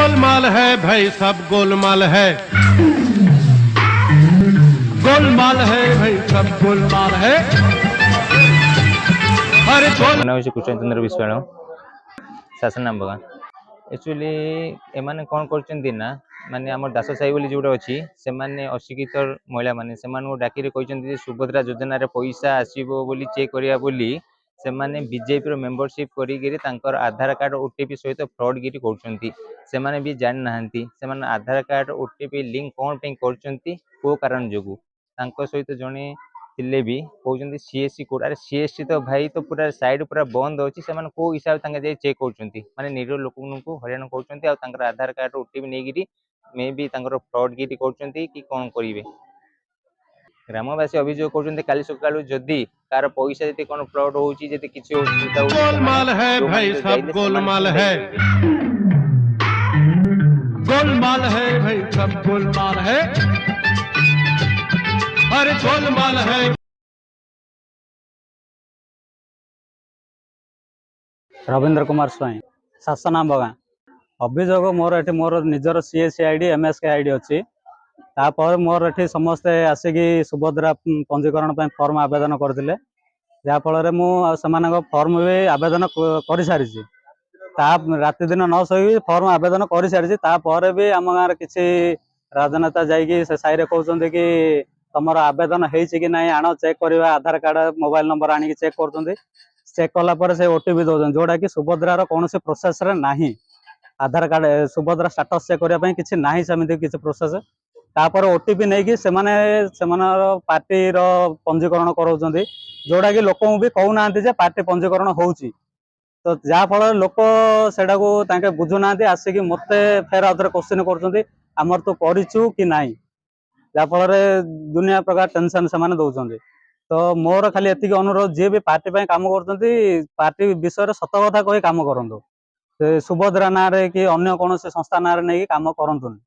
गोलमाल है भाई, सब गोलमाल है, गोलमाल है भाई, सब गोलमाल है। अरे ମୋ ନାଁ ହେଉଛି କୃଷ୍ଣଚନ୍ଦ୍ର ବିଶ୍ୱାଳ, ଶାସନ ବଗାନ। एक्चुअली एमाने कौन करछन्ती ना माने आम दास साई बोली जोटा अच्छी से अशिक्षित महिला माने से डाकी कहते सुभद्रा योजना रे पैसा आसबो बोली चेक करिया बोली से बीजेपी रो मेंबरशिप करी आधार कार्ड ओटीपी सहित फ्रॉड गिरी करछन्ती। से माने भी जान नाहंती से माने आधार कार्ड ओटीपी लिंक कौन पे करछन्ती को कारण जोगु तांको सहित जने थिले भी कहउछन्ती सीएससी कोड। अरे सीएससी तो भाई तो पूरा साइड पूरा बंद अछि से माने को हिसाब तांगे जाई चेक करछन्ती माने निरो लोकनको हरियाणा करछन्ती आ तांकर आधार कार्ड ओटीपी नै गिरी मे भी तांकर फ्रॉड गिरी करछन्ती कि कोन करिवे। ग्रामवासी अभियोग करछन्ती काली सकाळु जदी कार पैसा जदी कोन फ्रॉड होउची जदी किछि असुविधा होउची गोलमाल है जो भाई, माने सब गोलमाल है, गोलमाल है भाई, सब गोलमाल है, अरे गोलमाल है। रविंद्र कुमार स्वाई शासना बगान अभियोग मोर ये मोर निजर सीएससी आईडी एमएसके आईडी अच्छी तापर मोर ये समस्ते आसिकी सुभद्रा पंजीकरण फॉर्म आवेदन करते जहाँफल मुझे फॉर्म भी आवेदन कर सारी राति दिन न शोई फॉर्म आवेदन कर सारी तापर भी आम गाँव किसी राजनेता जाइए से साई कहते कि तुम आवेदन हो ना आण चेक करवा आधार कार्ड मोबाइल नंबर आनिक चेक कर चेक कला से ओटीपी दौरान जोटा कि सुभद्रार कौन प्रोसेस नहीं आधार कार्ड सुभद्रा स्टाटस चेक करने किसी ना सेमती किसी प्रोसेस तापर ओटीपी नहीं कि पार्टी पंजीकरण कराउछन्ती जोटा कि लोक भी कहूना पार्टी पंजीकरण होउची तो जहाँफल लोक से बुझुना आसिक मत फेर आउे क्वेश्चन करमर तू करू कि ना जहाँफल दुनिया प्रकार टेंशन से दौरान तो मोर खाली एति अनुरोध जी भी पार्टी पे काम करते पार्टी विषय सत कथा कही काम करूँ सुभद्रा ना कि अन्य कौन संस्था ना नहीं काम करूँ।